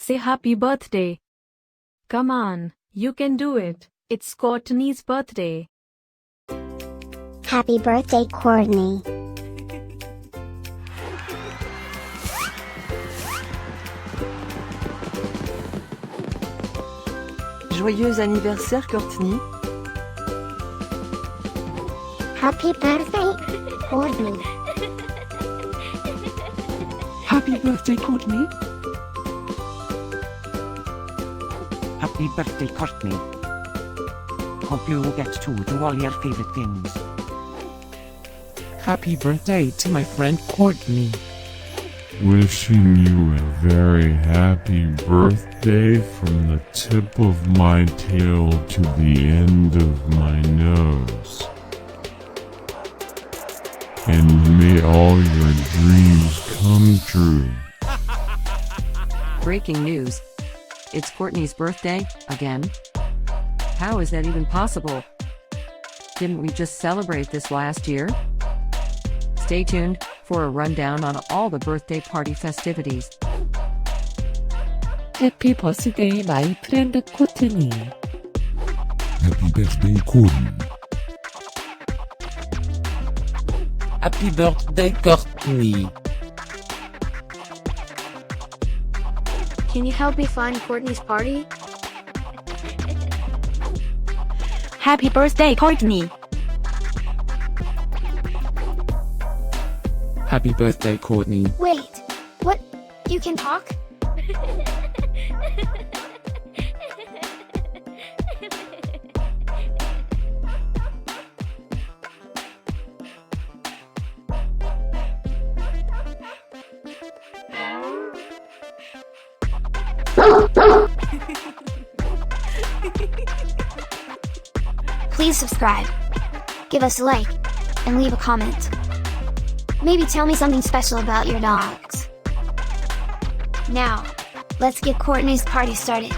Say happy birthday. Come on, you can do it. It's Kourtney's birthday. Happy birthday, Kourtney. Joyeux anniversaire, Kourtney. Happy birthday, Kourtney. Happy birthday, Kourtney. Happy birthday, Kourtney. Hope you get to do all your favorite things. Happy birthday to my friend Kourtney. Wishing you a very happy birthday from the tip of my tail to the end of my nose. And may all your dreams come true. Breaking news. It's Kourtney's birthday, again? How is that even possible? Didn't we just celebrate this last year? Stay tuned for a rundown on all the birthday party festivities. Happy birthday, my friend Kourtney. Happy birthday, Kourtney. Happy birthday, Kourtney. Can you help me find Kourtney's party? Happy birthday, Kourtney. Happy birthday, Kourtney. Wait, what? You can talk? Please subscribe, give us a like, and leave a comment. Maybe tell me something special about your dogs. Now, let's get Kourtney's party started.